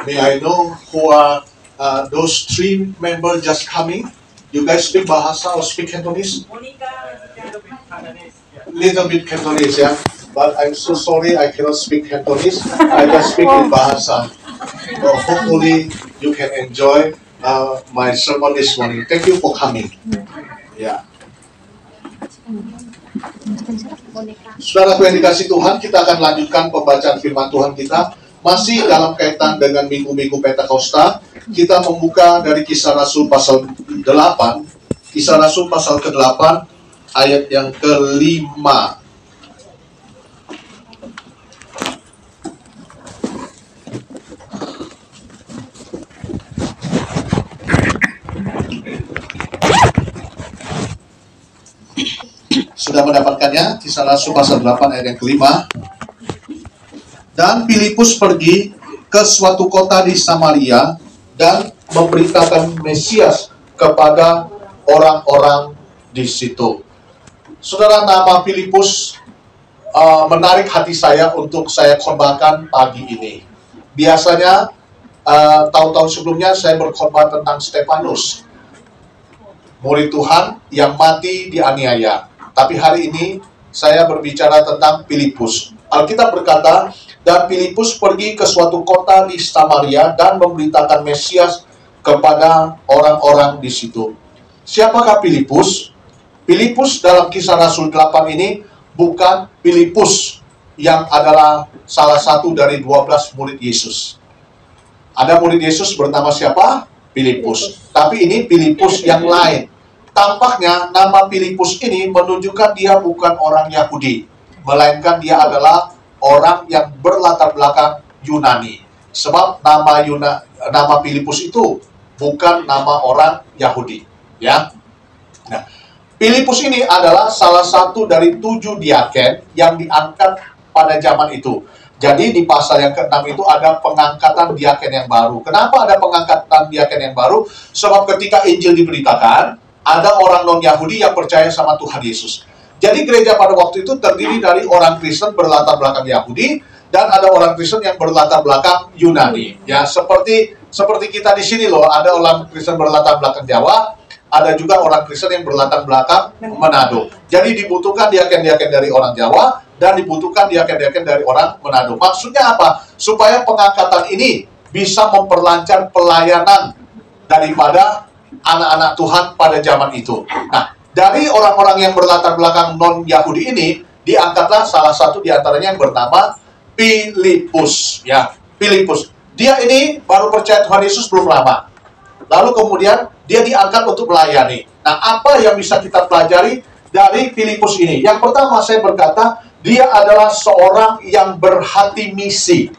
May I know who are those three members just coming? You guys speak Bahasa or speak Cantonese? Little bit Cantonese, yeah. But I'm so sorry I cannot speak Cantonese. I just speak in Bahasa. So hopefully you can enjoy my sermon this morning. Thank you for coming. Yeah. Saudara yang dikasih Tuhan, kita akan lanjutkan pembacaan firman Tuhan kita. Masih dalam kaitan dengan minggu-minggu Pentakosta, kita membuka dari Kisah Rasul pasal 8, Kisah Rasul pasal ke-8, ayat yang ke-5. Sudah mendapatkannya? Kisah Rasul pasal 8 ayat yang ke-5. Dan Filipus pergi ke suatu kota di Samaria dan memberitakan Mesias kepada orang-orang di situ. Saudara, nama Filipus menarik hati saya untuk saya khotbahkan pagi ini. Biasanya tahun-tahun sebelumnya saya berkhotbah tentang Stefanus, murid Tuhan yang mati dianiaya. Tapi hari ini saya berbicara tentang Filipus. Alkitab berkata, dan Filipus pergi ke suatu kota di Samaria dan memberitakan Mesias kepada orang-orang di situ. Siapakah Filipus? Filipus dalam Kisah Rasul 8 ini bukan Filipus yang adalah salah satu dari 12 murid Yesus. Ada murid Yesus bernama siapa? Filipus. Tapi ini Filipus yang lain. Tampaknya nama Filipus ini menunjukkan dia bukan orang Yahudi, melainkan dia adalah orang yang berlatar belakang Yunani. Sebab nama Filipus itu bukan nama orang Yahudi, ya. Nah, Filipus ini adalah salah satu dari 7 diaken yang diangkat pada zaman itu. Jadi di pasal yang ke-6 itu ada pengangkatan diaken yang baru. Kenapa ada pengangkatan diaken yang baru? Sebab ketika Injil diberitakan, ada orang non-Yahudi yang percaya sama Tuhan Yesus. Jadi gereja pada waktu itu terdiri dari orang Kristen berlatar belakang Yahudi dan ada orang Kristen yang berlatar belakang Yunani. Ya, seperti kita di sini loh, ada orang Kristen berlatar belakang Jawa, ada juga orang Kristen yang berlatar belakang Manado. Jadi dibutuhkan diaken-diaken dari orang Jawa dan dibutuhkan diaken-diaken dari orang Manado. Maksudnya apa? Supaya pengangkatan ini bisa memperlancar pelayanan daripada anak-anak Tuhan pada zaman itu. Nah, dari orang-orang yang berlatar belakang non-Yahudi ini, diangkatlah salah satu diantaranya yang bernama Filipus. Ya, Filipus. Dia ini baru percaya Tuhan Yesus belum lama. Lalu kemudian dia diangkat untuk melayani. Nah, apa yang bisa kita pelajari dari Filipus ini? Yang pertama saya berkata, dia adalah seorang yang berhati misi.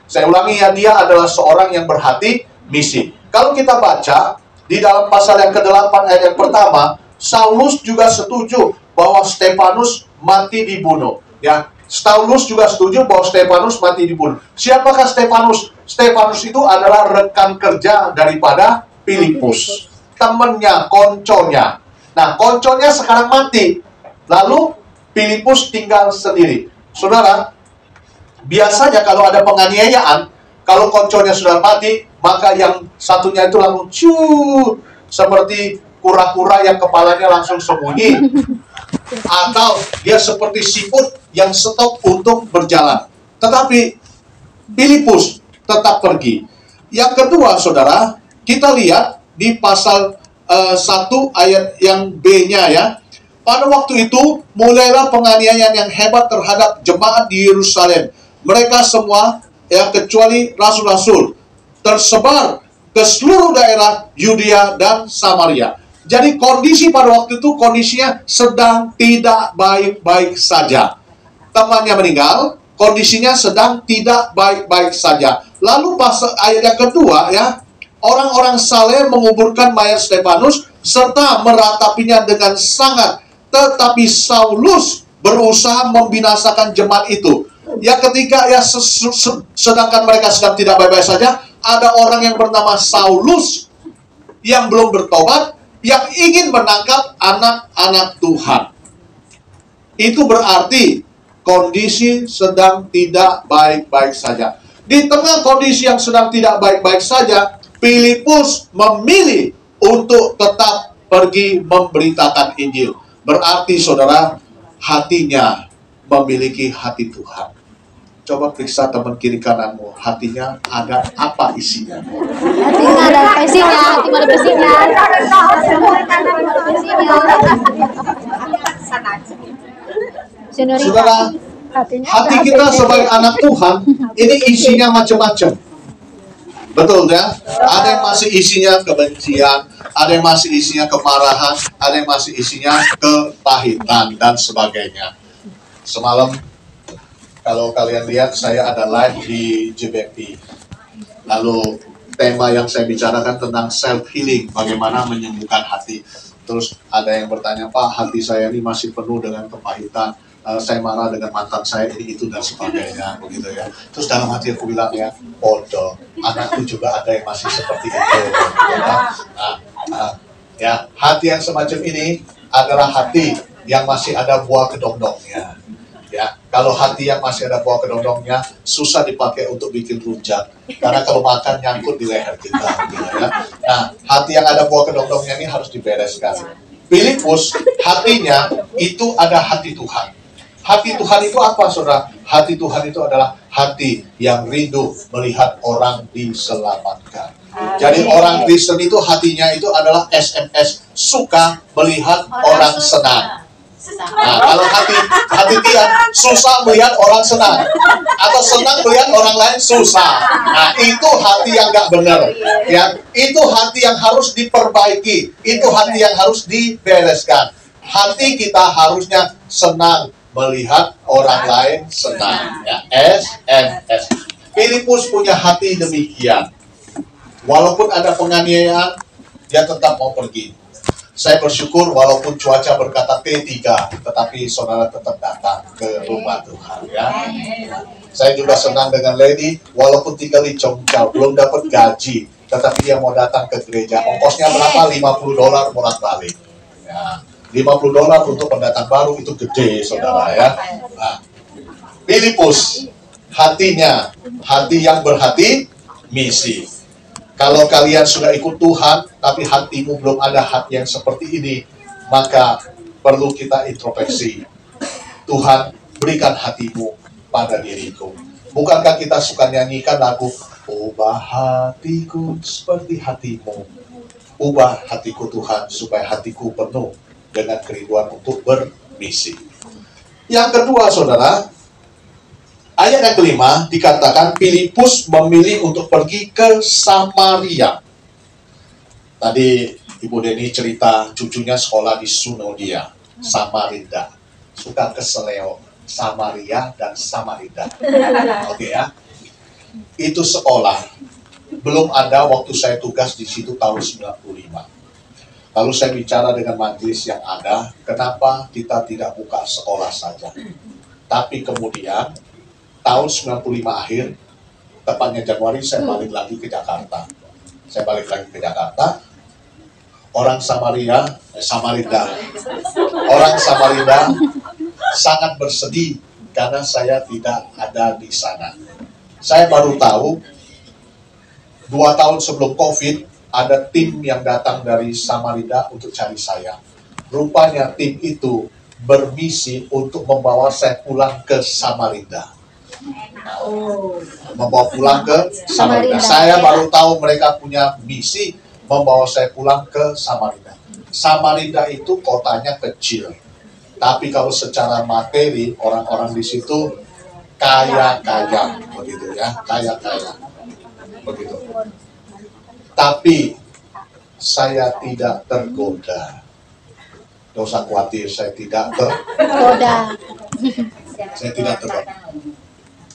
Saya ulangi ya, dia adalah seorang yang berhati misi. Kalau kita baca di dalam pasal yang ke-8 ayat yang pertama, Saulus juga setuju bahwa Stefanus mati dibunuh. Ya, Saulus juga setuju bahwa Stefanus mati dibunuh. Siapakah Stefanus? Stefanus itu adalah rekan kerja daripada Filipus, temannya, konconya. Nah, konconya sekarang mati. Lalu Filipus tinggal sendiri. Saudara, biasanya kalau ada penganiayaan, kalau konconya sudah mati, maka yang satunya itu langsung seperti kura-kura yang kepalanya langsung sembunyi. Atau dia seperti siput yang stop untuk berjalan. Tetapi Filipus tetap pergi. Yang kedua, saudara, kita lihat di pasal 1 ayat yang B-nya ya. Pada waktu itu, mulailah penganiayaan yang hebat terhadap jemaat di Yerusalem. Mereka semua, ya kecuali rasul-rasul, tersebar ke seluruh daerah Yudea dan Samaria. Jadi kondisi pada waktu itu kondisinya sedang tidak baik-baik saja. Temannya meninggal, kondisinya sedang tidak baik-baik saja. Lalu pasal ayat yang kedua ya, orang-orang saleh menguburkan mayat Stefanus serta meratapinya dengan sangat. Tetapi Saulus berusaha membinasakan jemaat itu. Ya ketika ya sedangkan mereka sedang tidak baik-baik saja, ada orang yang bernama Saulus yang belum bertobat, yang ingin menangkap anak-anak Tuhan. Itu berarti kondisi sedang tidak baik-baik saja. Di tengah kondisi yang sedang tidak baik-baik saja, Filipus memilih untuk tetap pergi memberitakan Injil. Berarti saudara, hatinya memiliki hati Tuhan. Coba periksa teman kiri kananmu, hatinya ada apa isinya? Hatinya ada isinya, hati ada isinya. Saudara, hati kita sebagai anak Tuhan, ini isinya macam-macam. Betul ya? Ada yang masih isinya kebencian, ada yang masih isinya kemarahan, ada yang masih isinya kepahitan, dan sebagainya. Semalam, kalau kalian lihat, saya ada live di JBP. Lalu, tema yang saya bicarakan tentang self-healing, bagaimana menyembuhkan hati. Terus ada yang bertanya, Pak, hati saya ini masih penuh dengan kepahitan. Saya marah dengan mantan saya ini itu dan sebagainya, begitu ya. Terus dalam hati aku bilang ya, bodoh, anakku juga ada yang masih seperti itu. Ya, hati yang semacam ini adalah hati yang masih ada buah kedondongnya. Ya, kalau hati yang masih ada buah kedondongnya susah dipakai untuk bikin rujak, karena kalau makan nyangkut di leher kita, gitu ya. Nah, hati yang ada buah kedondongnya ini harus dibereskan. Filipus, hatinya itu ada hati Tuhan. Hati Tuhan itu apa, saudara? Hati Tuhan itu adalah hati yang rindu melihat orang diselamatkan. Jadi orang Kristen itu hatinya itu adalah SMS, suka melihat orang senang. Nah, kalau hati dia susah melihat orang senang, atau senang melihat orang lain susah. Nah, itu hati yang nggak benar. Ya, itu hati yang harus diperbaiki. Itu hati yang harus dibereskan. Hati kita harusnya senang melihat orang lain senang. Ya, SMS. Filipus punya hati demikian. Walaupun ada penganiayaan, dia tetap mau pergi. Saya bersyukur walaupun cuaca berkata T3, tetapi saudara tetap datang ke rumah Tuhan. Ya. Saya juga senang dengan Lady, walaupun tinggal di Chongqing, belum dapat gaji, tetapi dia mau datang ke gereja. Ongkosnya berapa? $50 bolak-balik. Ya. $50 untuk pendatang baru itu gede, saudara ya. Nah, Filipus, hatinya, hati yang berhati misi. Kalau kalian sudah ikut Tuhan, tapi hatimu belum ada hati yang seperti ini, maka perlu kita introspeksi. Tuhan, berikan hatimu pada diriku. Bukankah kita suka nyanyikan lagu, ubah hatiku seperti hatimu. Ubah hatiku Tuhan, supaya hatiku penuh dengan kerinduan untuk bermisi. Yang kedua, saudara, ayat yang kelima dikatakan Filipus memilih untuk pergi ke Samaria. Tadi Ibu Deni cerita cucunya sekolah di Sunodia, Samarinda. Suka keseleo, Samaria dan Samarinda. Oke ya. Itu sekolah. Belum ada waktu saya tugas di situ tahun 95. Lalu saya bicara dengan majelis yang ada, kenapa kita tidak buka sekolah saja. Tapi kemudian, tahun 95 akhir, tepatnya Januari, saya balik lagi ke Jakarta. Saya balik lagi ke Jakarta, orang Samarinda sangat bersedih karena saya tidak ada di sana. Saya baru tahu, 2 tahun sebelum COVID, ada tim yang datang dari Samarinda untuk cari saya. Rupanya tim itu bermisi untuk membawa saya pulang ke Samarinda. Membawa pulang ke Samarinda. Saya baru tahu mereka punya misi membawa saya pulang ke Samarinda. Samarinda itu kotanya kecil. Tapi kalau secara materi, orang-orang di situ kaya-kaya. Begitu ya, kaya-kaya. Begitu. Tapi saya tidak tergoda. Tidak usah khawatir, saya tidak tergoda. Saya tidak tergoda.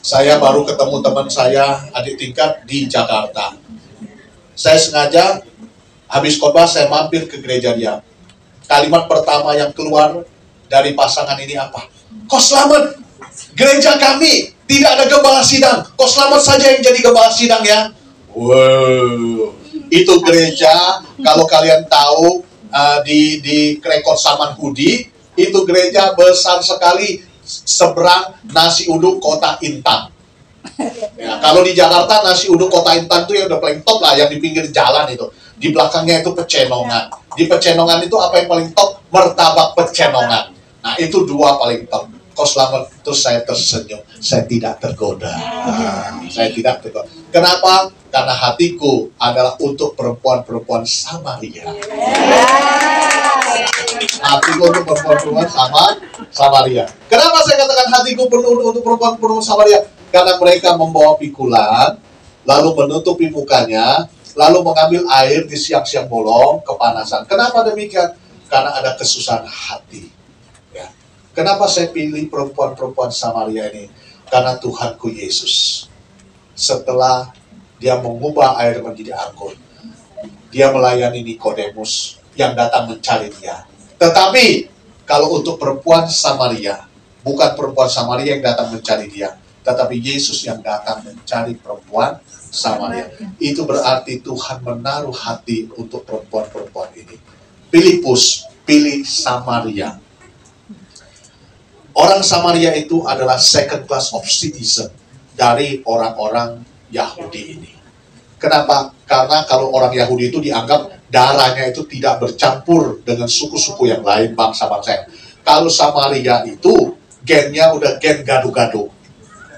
Saya baru ketemu teman saya, adik tingkat di Jakarta. Saya sengaja, habis khotbah saya mampir ke gereja dia. Kalimat pertama yang keluar dari pasangan ini apa? Kau selamat, gereja kami tidak ada gembala sidang. Kau selamat saja yang jadi gembala sidang ya. Wow. Itu gereja, kalau kalian tahu di Krekot Samanhudi, itu gereja besar sekali seberang nasi uduk kota Intan. Ya, kalau di Jakarta nasi uduk kota Intan itu yang udah paling top lah, yang di pinggir jalan itu. Di belakangnya itu Pecenongan. Di Pecenongan itu apa yang paling top? Martabak Pecenongan. Nah, itu dua paling top. Kok selama itu saya tersenyum, saya tidak tergoda. Saya tidak tergoda. Kenapa? Karena hatiku adalah untuk perempuan-perempuan Samaria. Hatiku untuk perempuan-perempuan Samaria. Kenapa saya katakan hatiku penuh untuk perempuan-perempuan Samaria? Karena mereka membawa pikulan, lalu menutupi mukanya, lalu mengambil air di siang-siang bolong, kepanasan. Kenapa demikian? Karena ada kesusahan hati. Ya. Kenapa saya pilih perempuan-perempuan Samaria ini? Karena Tuhanku Yesus, setelah dia mengubah air menjadi anggur, dia melayani Nikodemus yang datang mencari dia. Tetapi kalau untuk perempuan Samaria, bukan perempuan Samaria yang datang mencari dia, tetapi Yesus yang datang mencari perempuan Samaria. Itu berarti Tuhan menaruh hati untuk perempuan-perempuan ini. Filipus pilih Samaria. Orang Samaria itu adalah second class of citizen dari orang-orang Yahudi ini. Kenapa? Karena kalau orang Yahudi itu dianggap darahnya itu tidak bercampur dengan suku-suku yang lain, bangsa-bangsa yang. Kalau Samaria itu gennya udah gen gado-gado.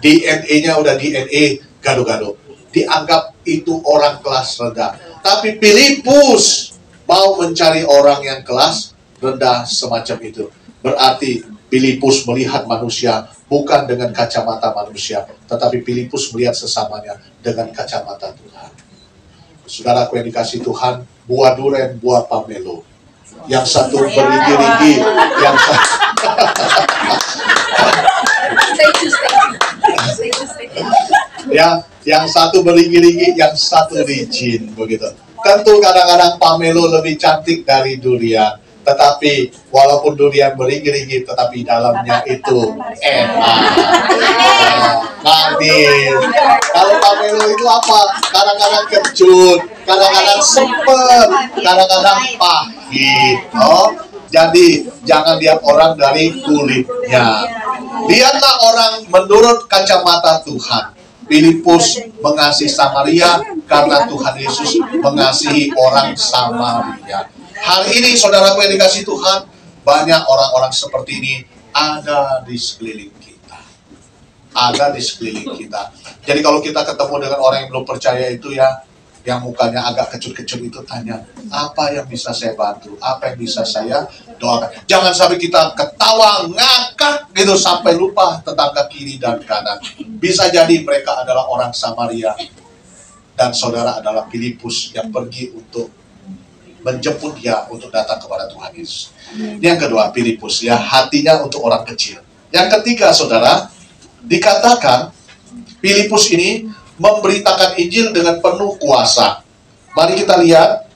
DNA-nya udah DNA gado-gado. Dianggap itu orang kelas rendah. Tapi Filipus mau mencari orang yang kelas rendah semacam itu. Berarti Filipus melihat manusia bukan dengan kacamata manusia, tetapi Filipus melihat sesamanya dengan kacamata Tuhan. Saudaraku yang dikasih Tuhan, buah duren, buah pamelo. Yang satu berigi-rigi, yang satu berigi-rigi, yang satu licin, begitu. Tentu kadang-kadang pamelo lebih cantik dari durian, tetapi walaupun durian berigi-rigi, tetapi dalamnya itu enak, manis. Kalau pamelo itu apa? Kadang-kadang kecut, kadang-kadang sempet, kadang-kadang pahit. Oh, jadi jangan lihat orang dari kulitnya. Lihatlah orang menurut kacamata Tuhan. Filipus mengasihi Samaria karena Tuhan Yesus mengasihi orang Samaria. Hari ini saudaraku yang dikasihi Tuhan, banyak orang-orang seperti ini ada di sekeliling kita. Ada di sekeliling kita. Jadi kalau kita ketemu dengan orang yang belum percaya itu ya, yang mukanya agak kecut-kecut itu tanya, apa yang bisa saya bantu? Apa yang bisa saya doakan? Jangan sampai kita ketawa, ngakak gitu sampai lupa tetangga kiri dan kanan. Bisa jadi mereka adalah orang Samaria dan saudara adalah Filipus yang pergi untuk menjemput dia untuk datang kepada Tuhan Yesus. Yang kedua, Filipus ya, hatinya untuk orang kecil. Yang ketiga, saudara, dikatakan Filipus ini memberitakan Injil dengan penuh kuasa. Mari kita lihat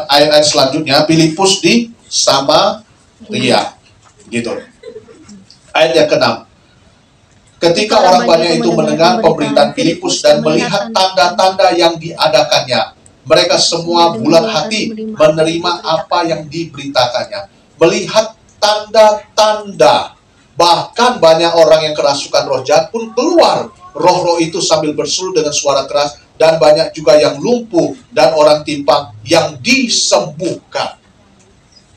ayat-ayat selanjutnya. Filipus di Samaria, gitu. Ayat yang ke-6. Ketika orang banyak itu mendengar pemberitaan Filipus dan melihat tanda-tanda yang diadakannya, mereka semua bulat hati menerima apa yang diberitakannya. Melihat tanda-tanda, bahkan banyak orang yang kerasukan roh jahat pun keluar. Roh-roh itu sambil berseru dengan suara keras, dan banyak juga yang lumpuh dan orang timpang yang disembuhkan.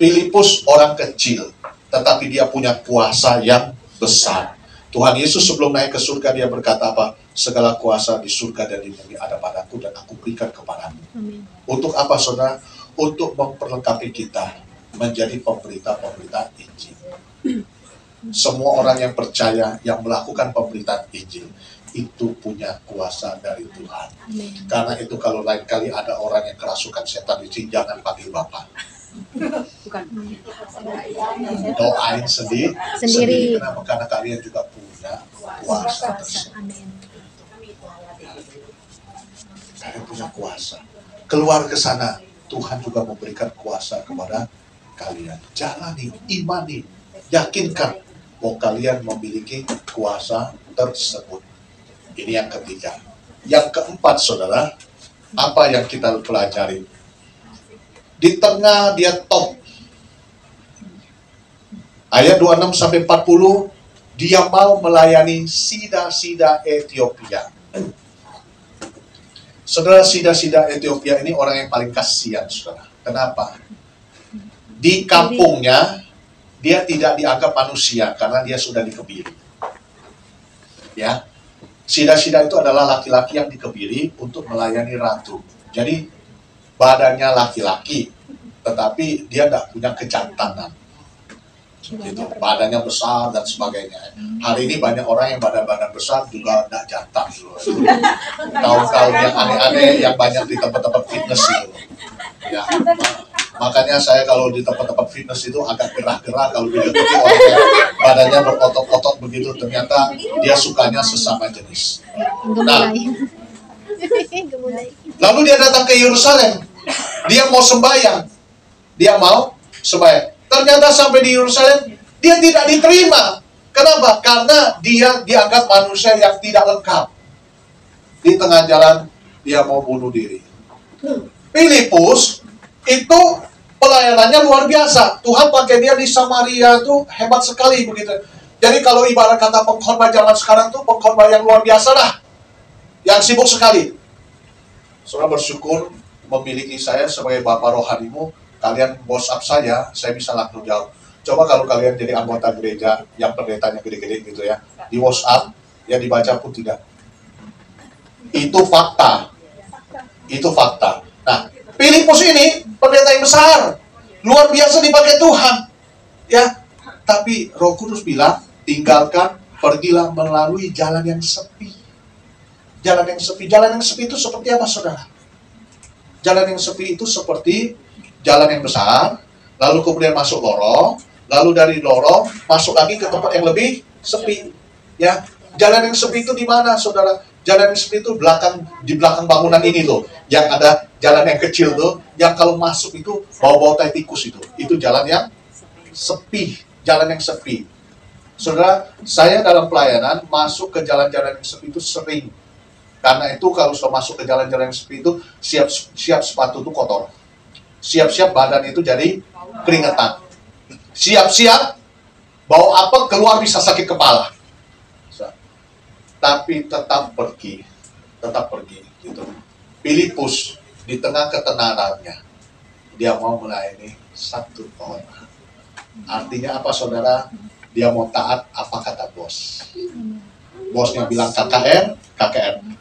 Filipus orang kecil, tetapi dia punya kuasa yang besar. Tuhan Yesus sebelum naik ke surga dia berkata apa? Segala kuasa di surga dan di bumi ada padaku dan aku berikan kepadamu. Amin. Untuk apa saudara? Untuk memperlengkapi kita menjadi pemberita-pemberita Injil. Semua orang yang percaya, yang melakukan pemberitaan Injil, itu punya kuasa dari Tuhan. Amen. Karena itu kalau lain kali ada orang yang kerasukan setan di sini, jangan panggil Bapak. Bukan. Doain sendiri. Kenapa? Karena kalian juga punya kuasa tersebut. Kalian punya kuasa. Keluar ke sana, Tuhan juga memberikan kuasa kepada kalian. Jalani, imani, yakinkan bahwa kalian memiliki kuasa tersebut. Ini yang ketiga. Yang keempat, saudara, apa yang kita pelajari? Di tengah dia top. Ayat 26-40, dia mau melayani sida-sida Ethiopia. Saudara, sida-sida Ethiopia ini orang yang paling kasihan, saudara. Kenapa? Di kampungnya, dia tidak dianggap manusia karena dia sudah dikebiri. Ya, sida-sida itu adalah laki-laki yang dikebiri untuk melayani ratu. Jadi badannya laki-laki, tetapi dia tidak punya kejantanan. Gitu. Badannya besar dan sebagainya. Hari ini banyak orang yang badan-badan besar juga tidak jantan. Kaum-kaum yang aneh-aneh yang banyak di tempat-tempat fitness itu. Ya. Makanya saya kalau di tempat-tempat fitness itu agak gerah-gerah kalau dilihat orang yang badannya berotot-otot begitu, ternyata dia sukanya sesama jenis. Nah, lalu dia datang ke Yerusalem. Dia mau sembahyang. Dia mau sembahyang. Ternyata sampai di Yerusalem, dia tidak diterima. Kenapa? Karena dia dianggap manusia yang tidak lengkap. Di tengah jalan, dia mau bunuh diri. Filipus, itu pelayanannya luar biasa. Tuhan pakai dia di Samaria itu hebat sekali begitu. Jadi kalau ibarat kata pengkhotbah zaman sekarang tuh pengkhotbah yang luar biasa lah. Yang sibuk sekali. Saudara bersyukur memiliki saya sebagai bapak rohanimu. Kalian WhatsApp saya bisa langsung jawab. Coba kalau kalian jadi anggota gereja yang pendetanya gede-gede gitu ya, di WhatsApp, ya dibaca pun tidak. Itu fakta. Itu fakta. Nah, Filipus ini pendeta yang besar, luar biasa dipakai Tuhan. Ya, tapi Roh Kudus bilang, tinggalkan, pergilah melalui jalan yang sepi. Jalan yang sepi. Jalan yang sepi itu seperti apa, saudara? Jalan yang sepi itu seperti jalan yang besar, lalu kemudian masuk lorong, lalu dari lorong masuk lagi ke tempat yang lebih sepi. Ya, jalan yang sepi itu di mana, saudara? Jalan yang sepi itu di belakang bangunan ini tuh, yang ada jalan yang kecil tuh, yang kalau masuk itu bau-bau tai tikus itu. Itu jalan yang sepi, jalan yang sepi. Saudara, saya dalam pelayanan masuk ke jalan-jalan yang sepi itu sering. Karena itu kalau sudah masuk ke jalan-jalan yang sepi itu siap sepatu itu kotor. Siap-siap badan itu jadi keringetan. Siap-siap bau apa keluar bisa sakit kepala. Tapi tetap pergi gitu. Filipus di tengah ketenarannya dia mau melayani satu orang. Artinya apa, saudara? Dia mau taat apa kata bos. Bosnya bilang KKR.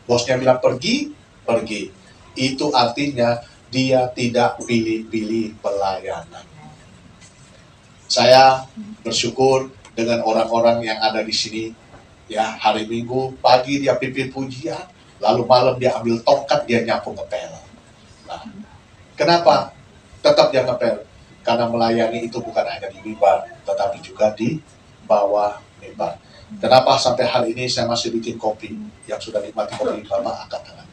Bosnya bilang pergi. Itu artinya dia tidak pilih-pilih pelayanan. Saya bersyukur dengan orang-orang yang ada di sini. Ya, hari Minggu pagi dia pimpin pujian, lalu malam dia ambil tongkat, dia nyapu ngepel. Nah, kenapa? Tetap dia ngepel. Karena melayani itu bukan hanya di mimbar, tetapi juga di bawah mimbar. Kenapa sampai hari ini saya masih bikin kopi? Yang sudah nikmati kopi Bapak angkat tangan.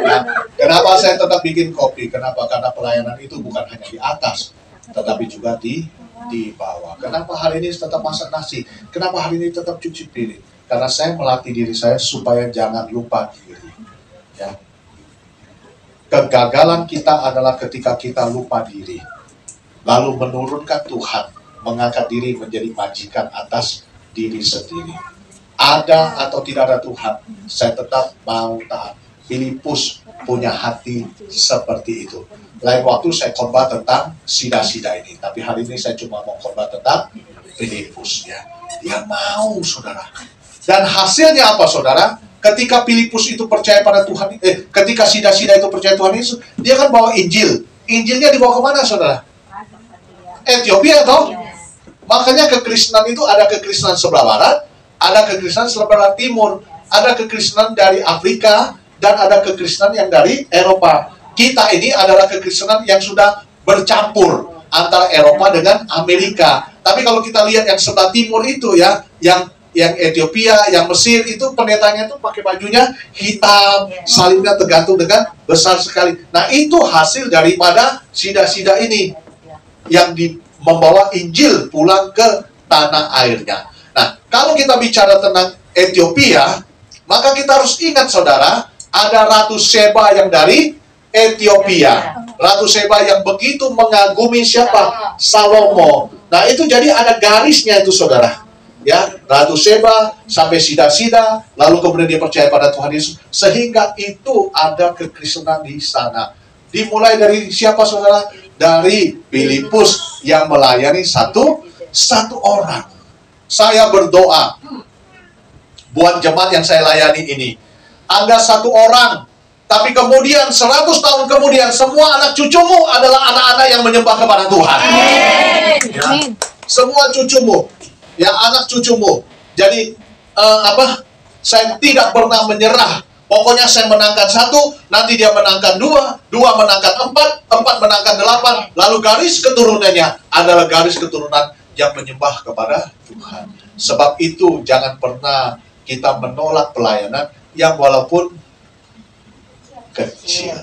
Nah, kenapa saya tetap bikin kopi? Kenapa? Karena pelayanan itu bukan hanya di atas, tetapi juga di bawah. Kenapa hari ini tetap masak nasi? Kenapa hari ini tetap cuci piring? Karena saya melatih diri saya supaya jangan lupa diri. Ya. Kegagalan kita adalah ketika kita lupa diri, lalu menurunkan Tuhan, mengangkat diri menjadi majikan atas diri sendiri. Ada atau tidak ada Tuhan, saya tetap mau taat. Filipus punya hati seperti itu. Lain waktu saya khotbah tentang sida-sida ini, tapi hari ini saya cuma mau khotbah tentang Filipus. Ya. Dia mau, saudara. Dan hasilnya apa, saudara? Ketika Filipus itu percaya pada Tuhan, ketika sida-sida itu percaya Tuhan Yesus, dia kan bawa Injil. Injilnya dibawa kemana, saudara? Ethiopia, toh? Makanya kekristenan itu ada kekristenan sebelah barat, ada kekristenan sebelah timur, ada kekristenan dari Afrika, dan ada kekristenan yang dari Eropa. Kita ini adalah kekristenan yang sudah bercampur antara Eropa dengan Amerika. Tapi kalau kita lihat yang sebelah timur itu ya, yang Ethiopia, yang Mesir itu pendetanya itu pakai bajunya hitam, salibnya tergantung dengan besar sekali. Nah, itu hasil daripada sida-sida ini yang membawa Injil pulang ke tanah airnya. Nah, kalau kita bicara tentang Ethiopia, maka kita harus ingat, saudara, ada Ratu Sheba yang dari Ethiopia. Ratu Sheba yang begitu mengagumi siapa? Salomo. Nah, itu jadi ada garisnya itu, saudara. ya, Ratu Seba sampai Sida-Sida, lalu kemudian dia percaya pada Tuhan Yesus, sehingga itu ada kekristenan di sana. Dimulai dari siapa saudara? Dari Filipus yang melayani satu orang. Saya berdoa buat jemaat yang saya layani ini, Anda satu orang, tapi kemudian 100 tahun kemudian semua anak cucumu adalah anak-anak yang menyembah kepada Tuhan. Ya, semua cucumu, ya, anak cucumu. Jadi saya tidak pernah menyerah. Pokoknya saya menangkan 1, nanti dia menangkan 2, 2 menangkan 4, 4 menangkan 8, lalu garis keturunannya adalah garis keturunan yang menyembah kepada Tuhan. Sebab itu jangan pernah kita menolak pelayanan yang walaupun kecil,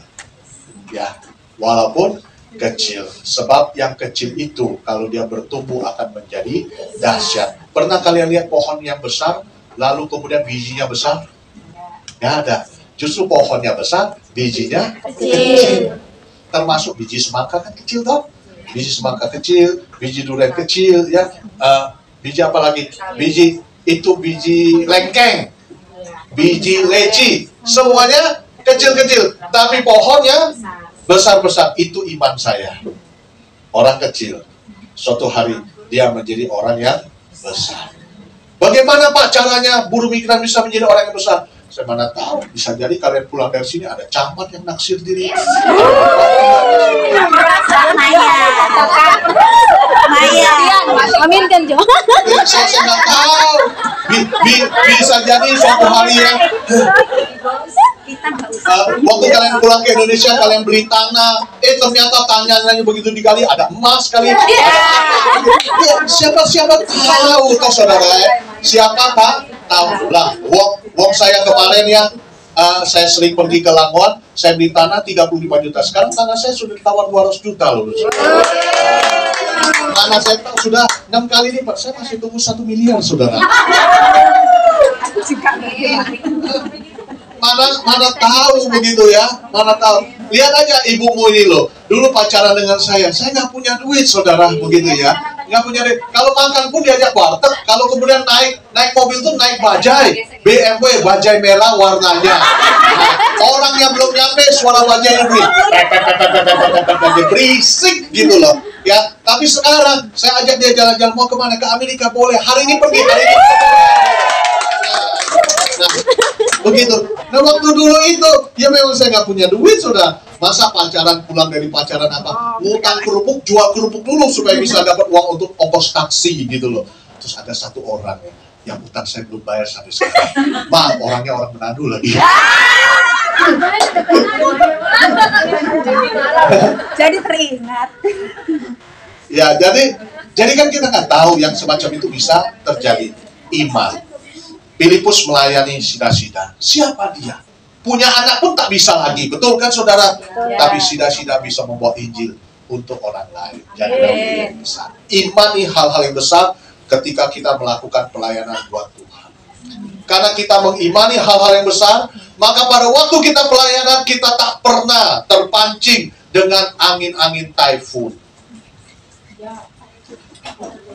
ya, walaupun kecil. Sebab yang kecil itu kalau dia bertumbuh akan menjadi dahsyat. Pernah kalian lihat pohon yang besar lalu kemudian bijinya besar? Nggak ada. Justru pohonnya besar, bijinya kecil. Termasuk biji semangka kan kecil toh? Biji semangka kecil, biji durian kecil, ya. Biji apa lagi? Biji lengkeng, biji leci, semuanya kecil-kecil. Tapi pohonnya besar-besar. Itu iman saya. Orang kecil, suatu hari dia menjadi orang yang besar. Bagaimana Pak caranya buruh migran bisa menjadi orang yang besar? Saya mana tahu, bisa jadi kalian pulang dari sini ada camat yang naksir diri. Maya. Aminkan Jo. Saya nggak tahu. Bisa jadi suatu hari yang waktu kalian pulang ke Indonesia, kalian beli tanah, ternyata tanahnya begitu dikali ada emas kali. Ya, siapa tahu toh saudara ya. Siapa Pak? Tahu lah. Wong saya kemarin ya, saya sering pergi ke Langon, saya beli tanah 35 juta. Sekarang tanah saya sudah ditawar 200 juta loh. Tanah saya sudah 6 kali lipat. Saya masih tunggu 1 miliar saudara. Mana tahu begitu ya, mana tahu. Lihat aja ibumu ini loh, dulu pacaran dengan saya nggak punya duit saudara, begitu ya, nggak punya duit. Kalau makan pun diajak warteg, kalau kemudian naik mobil tuh naik bajai, BMW bajai merah warnanya. Nah, orang yang belum nyampe suara bajainya berisik gitu loh, ya. Tapi sekarang saya ajak dia jalan-jalan, mau kemana? Ke Amerika boleh, hari ini pergi, hari ini. Nah, begitu. Nah, waktu dulu itu, ya memang saya nggak punya duit, saudara. Masa pacaran, pulang dari pacaran apa? Ngutang kerupuk, jual kerupuk dulu supaya bisa dapat uang untuk ongkos taksi gitu loh. Terus ada satu orang yang utang saya belum bayar sampai sekarang. Maaf, orangnya orang Manado lagi. Jadi teringat. Ya, jadi kan kita nggak tahu yang semacam itu bisa terjadi. Iman. Filipus melayani Sida-Sida. Siapa dia? Punya anak pun tak bisa lagi. Betul kan saudara? Ya. Tapi Sida-Sida bisa membawa Injil untuk orang lain. Jadi yang besar. Imani hal-hal yang besar ketika kita melakukan pelayanan buat Tuhan. Karena kita mengimani hal-hal yang besar, maka pada waktu kita pelayanan, kita tak pernah terpancing dengan angin-angin taifun.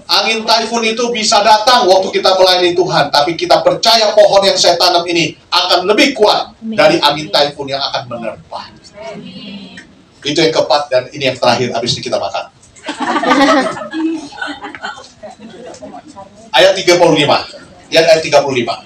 Angin taifun itu bisa datang waktu kita melayani Tuhan, tapi kita percaya pohon yang saya tanam ini akan lebih kuat dari angin taifun yang akan menerpa. Itu yang keempat, dan ini yang terakhir, habis ini kita makan. Ayat 35. Lihat ayat 35.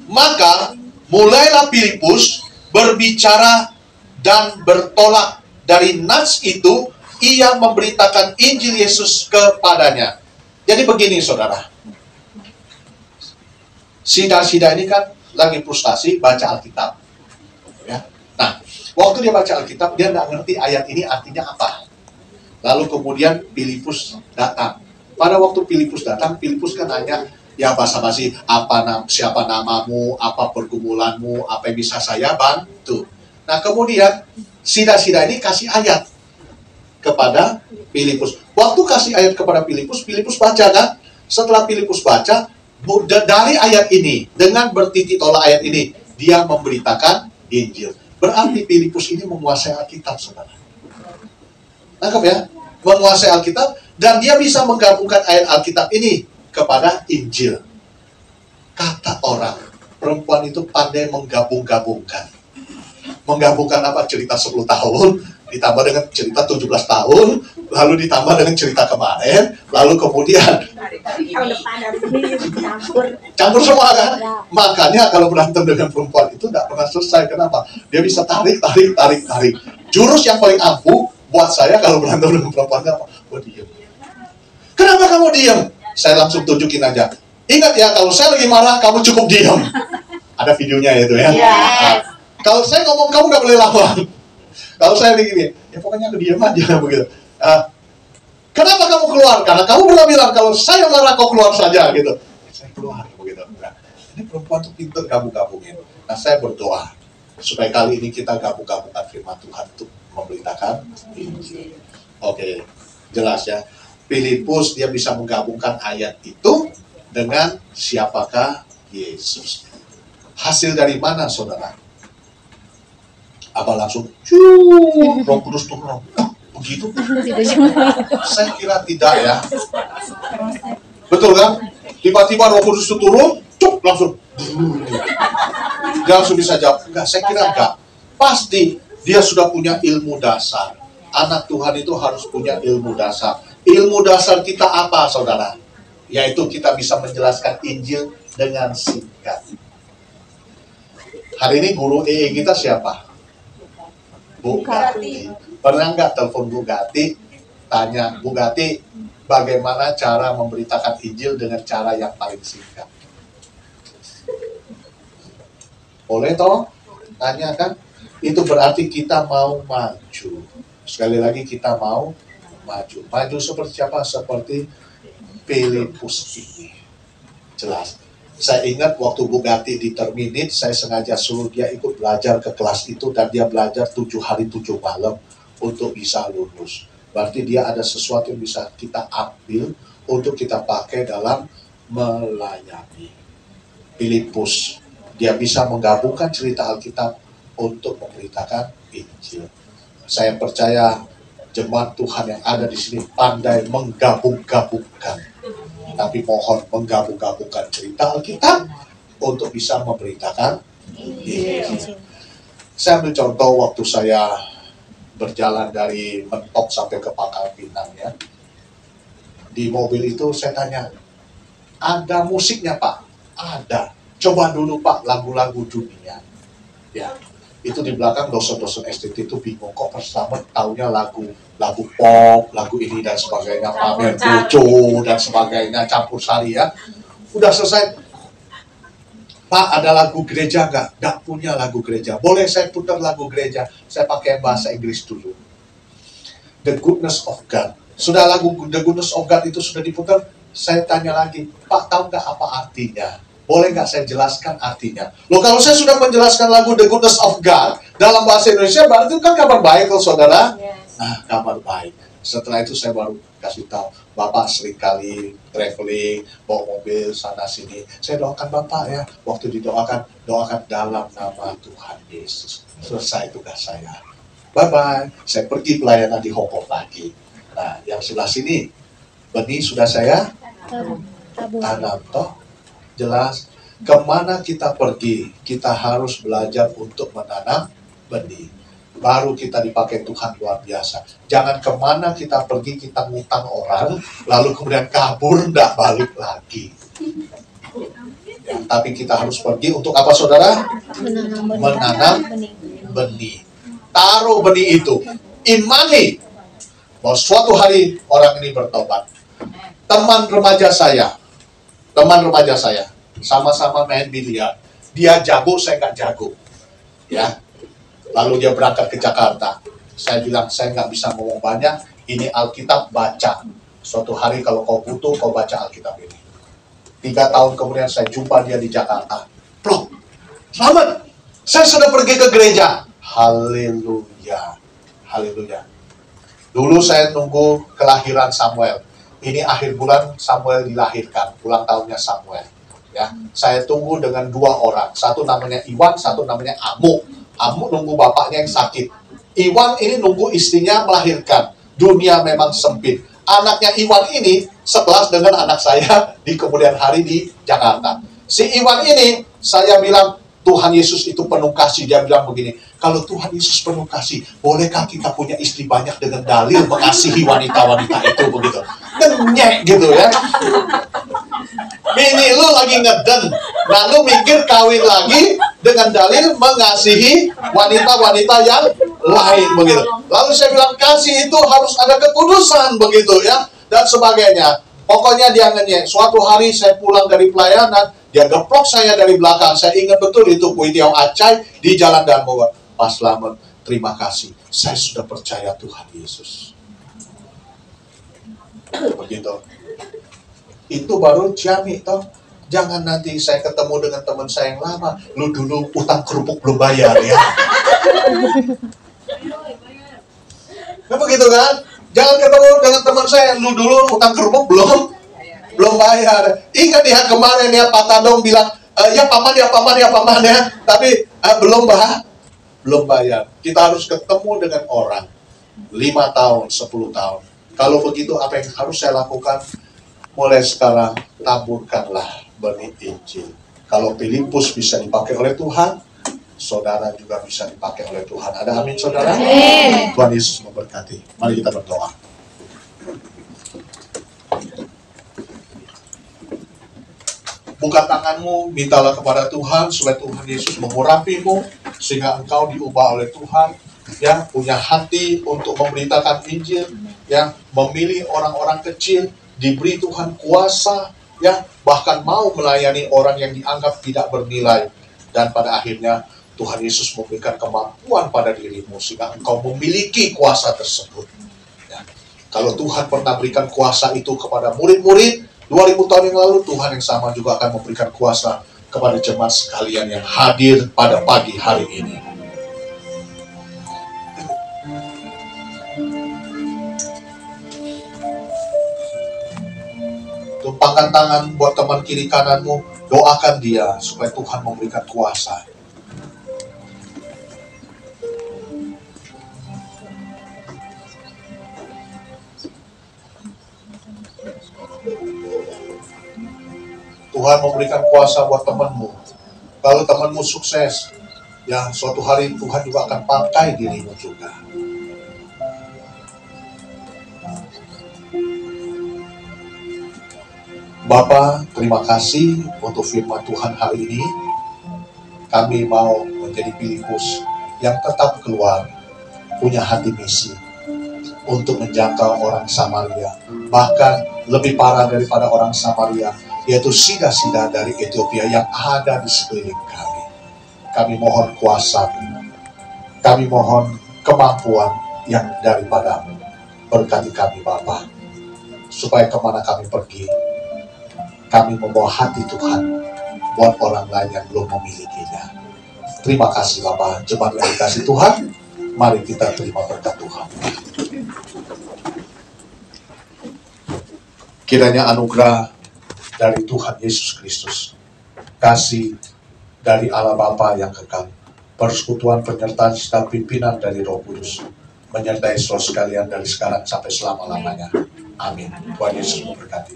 Maka mulailah Filipus berbicara dan bertolak dari nas itu, ia memberitakan Injil Yesus kepadanya. Jadi begini saudara, Sida-Sida ini kan lagi frustasi baca Alkitab, ya. Nah, waktu dia baca Alkitab, dia nggak ngerti ayat ini artinya apa. Lalu kemudian Filipus datang. Pada waktu Filipus datang, Filipus kan nanya, ya basa-basi, siapa namamu, apa pergumulanmu, apa yang bisa saya bantu. Nah kemudian Sida-Sida ini kasih ayat kepada Filipus. Waktu kasih ayat kepada Filipus, Filipus baca kan? Setelah Filipus baca, dari ayat ini, dengan bertitik tolak ayat ini, dia memberitakan Injil. Berarti Filipus ini menguasai Alkitab, saudara. Nangkep ya? Menguasai Alkitab, dan dia bisa menggabungkan ayat Alkitab ini kepada Injil. Kata orang, perempuan itu pandai menggabung-gabungkan. Menggabungkan apa? Cerita 10 tahun, ditambah dengan cerita 17 tahun, lalu ditambah dengan cerita kemarin, lalu kemudian campur semua kan? Makanya kalau berantem dengan perempuan itu tidak pernah selesai. Kenapa? Dia bisa tarik. Jurus yang paling ampuh buat saya kalau berantem dengan perempuan apa? Gue diem. Kenapa kamu diem? Saya langsung tunjukin aja. Ingat ya, kalau saya lagi marah, kamu cukup diem. Ada videonya ya itu ya. Nah, kalau saya ngomong, kamu nggak boleh lawan. Kalau saya begini, ya pokoknya aku diem aja begitu. Kenapa kamu keluar? Karena kamu pernah bilang kalau saya marah kau keluar saja gitu. Saya keluar begitu. Nah, ini perempuan tuh pintar gabung-gabungin. Nah, saya berdoa supaya kali ini kita gabung-gabungkan firman Tuhan untuk memberitakan Injil. Oke, jelas ya. Filipus dia bisa menggabungkan ayat itu dengan siapakah Yesus. Hasil dari mana, saudara? Apa langsung, Roh Kudus turun? Begitu? Saya kira tidak ya. Betul kan? Tiba-tiba Roh Kudus itu turun, langsung. Dia langsung bisa jawab. Enggak, saya kira enggak. Pasti dia sudah punya ilmu dasar. Anak Tuhan itu harus punya ilmu dasar. Ilmu dasar kita apa, saudara? Yaitu kita bisa menjelaskan Injil dengan singkat. Hari ini guru EE kita siapa? Bu Gati. Pernah nggak telepon Bu Gati, tanya, Bu Gati, bagaimana cara memberitakan Injil dengan cara yang paling singkat? Boleh toh? Tanya kan? Itu berarti kita mau maju. Sekali lagi kita mau maju. Maju seperti apa? Seperti Filipus ini. Jelas. Saya ingat waktu Bu Gati di Terminit, saya sengaja suruh dia ikut belajar ke kelas itu, dan dia belajar 7 hari 7 malam untuk bisa lulus. Berarti dia ada sesuatu yang bisa kita ambil untuk kita pakai dalam melayani. Filipus, dia bisa menggabungkan cerita Alkitab untuk memberitakan Injil. Saya percaya jemaat Tuhan yang ada di sini pandai menggabung-gabungkan. Tapi mohon menggabung-gabungkan cerita Alkitab untuk bisa memberitakan Injil. Saya ambil contoh waktu saya berjalan dari Mentok sampai ke Pangkal Pinang ya. Di mobil itu saya tanya, ada musiknya Pak? Ada. Coba dulu Pak lagu-lagu dunia. Ya. Itu di belakang dosen-dosen STT itu bingung kok pertama taunya lagu pop, lagu ini dan sebagainya, pamer bojo dan sebagainya, campur sari ya. Udah selesai. Pak, ada lagu gereja nggak? Nggak punya lagu gereja. Boleh saya putar lagu gereja? Saya pakai bahasa Inggris dulu. The Goodness of God. Sudah lagu The Goodness of God itu sudah diputar, saya tanya lagi, Pak tahu nggak apa artinya? Boleh nggak saya jelaskan artinya? Loh kalau saya sudah menjelaskan lagu The Goodness of God dalam bahasa Indonesia, berarti itu kan kabar baik loh saudara. Nah, kabar baik. Setelah itu saya baru kasih tahu, Bapak seringkali traveling, bawa mobil sana sini. Saya doakan Bapak ya. Waktu didoakan, doakan dalam nama Tuhan Yesus. Selesai tugas saya. Bye-bye. Saya pergi pelayanan di Hong Kong lagi. Nah, yang sebelah sini, benih sudah saya tanam toh. Jelas, kemana kita pergi, kita harus belajar untuk menanam benih. Baru kita dipakai Tuhan luar biasa. Jangan kemana kita pergi, kita ngutang orang, lalu kemudian kabur, tidak balik lagi. Ya, tapi kita harus pergi untuk apa saudara? Menanam benih. Taruh benih itu. Imani bahwa suatu hari orang ini bertobat. Teman remaja saya, sama-sama main biliar. Dia jago, saya nggak jago. Ya, lalu dia berangkat ke Jakarta. Saya bilang, saya nggak bisa ngomong banyak. Ini Alkitab baca. Suatu hari kalau kau butuh, kau baca Alkitab ini. 3 tahun kemudian saya jumpa dia di Jakarta. Plok, selamat. Saya sudah pergi ke gereja. Haleluya, haleluya. Dulu saya nunggu kelahiran Samuel. Ini akhir bulan Samuel dilahirkan, ulang tahunnya Samuel. Ya, saya tunggu dengan 2 orang. Satu namanya Iwan, satu namanya Amuk. Amuk nunggu bapaknya yang sakit. Iwan ini nunggu istrinya melahirkan. dunia memang sempit. Anaknya Iwan ini sekelas dengan anak saya di kemudian hari di Jakarta. Si Iwan ini, saya bilang, Tuhan Yesus itu penuh kasih. Dia bilang begini, kalau Tuhan Yesus penuh kasih, bolehkah kita punya istri banyak dengan dalil mengasihi wanita-wanita itu begitu? Kenyek gitu ya. Bini lu lagi ngeden, lalu mikir kawin lagi dengan dalil mengasihi wanita-wanita yang lain begitu. Lalu saya bilang, kasih itu harus ada kekudusan begitu ya, dan sebagainya. Pokoknya dia ngenyek. Suatu hari saya pulang dari pelayanan, dia geprok saya dari belakang. Saya ingat betul itu Kuitiau Acai di Jalan Danmogot. Pak Slamet, terima kasih. Saya sudah percaya Tuhan Yesus. Begitu. Itu baru ciamik toh. Jangan nanti saya ketemu dengan teman saya yang lama, lu dulu utang kerupuk belum bayar ya. Nah begitu kan? Jangan ketemu dengan teman saya, lu dulu utang kerupuk belum bayar. Ingat ya kemarin ya Pak Tadong bilang, ya paman ya, tapi belum bayar. Kita harus ketemu dengan orang 5 tahun, 10 tahun. Kalau begitu apa yang harus saya lakukan? Mulai sekarang taburkanlah benih Injil. Kalau Filipus bisa dipakai oleh Tuhan, saudara juga bisa dipakai oleh Tuhan. Ada amin saudara? Amin. Tuhan Yesus memberkati. Mari kita berdoa. Buka tanganmu, mintalah kepada Tuhan supaya Tuhan Yesus mengurapimu sehingga engkau diubah oleh Tuhan, ya, punya hati untuk memberitakan Injil, ya, memilih orang-orang kecil, diberi Tuhan kuasa, ya, bahkan mau melayani orang yang dianggap tidak bernilai, dan pada akhirnya Tuhan Yesus memberikan kemampuan pada dirimu sehingga engkau memiliki kuasa tersebut. Ya. Kalau Tuhan pernah berikan kuasa itu kepada murid-murid 2000 tahun yang lalu, Tuhan yang sama juga akan memberikan kuasa kepada jemaat sekalian yang hadir pada pagi hari ini. Tumpangkan tangan buat teman kiri kananmu, doakan dia supaya Tuhan memberikan kuasa. Tuhan memberikan kuasa buat temanmu. Kalau temanmu sukses, ya suatu hari Tuhan juga akan pakai dirimu juga. Bapa, terima kasih untuk firman Tuhan hari ini. Kami mau menjadi Filipus yang tetap keluar, punya hati misi untuk menjangkau orang Samaria. Bahkan lebih parah daripada orang Samaria, yaitu sida-sida dari Ethiopia yang ada di sekeliling kami. Kami mohon kuasa, kami mohon kemampuan yang daripadamu. Berkati kami Bapa, supaya kemana kami pergi, kami membawa hati Tuhan buat orang lain yang belum memilikinya. Terima kasih Bapa, jemaat yang dikasih Tuhan, mari kita terima berkat Tuhan. Kiranya anugerah dari Tuhan Yesus Kristus, kasih dari Allah Bapa yang kekal, persekutuan penyertaan serta pimpinan dari Roh Kudus, menyertai saudara sekalian dari sekarang sampai selama-lamanya. Amin. Tuhan Yesus memberkati.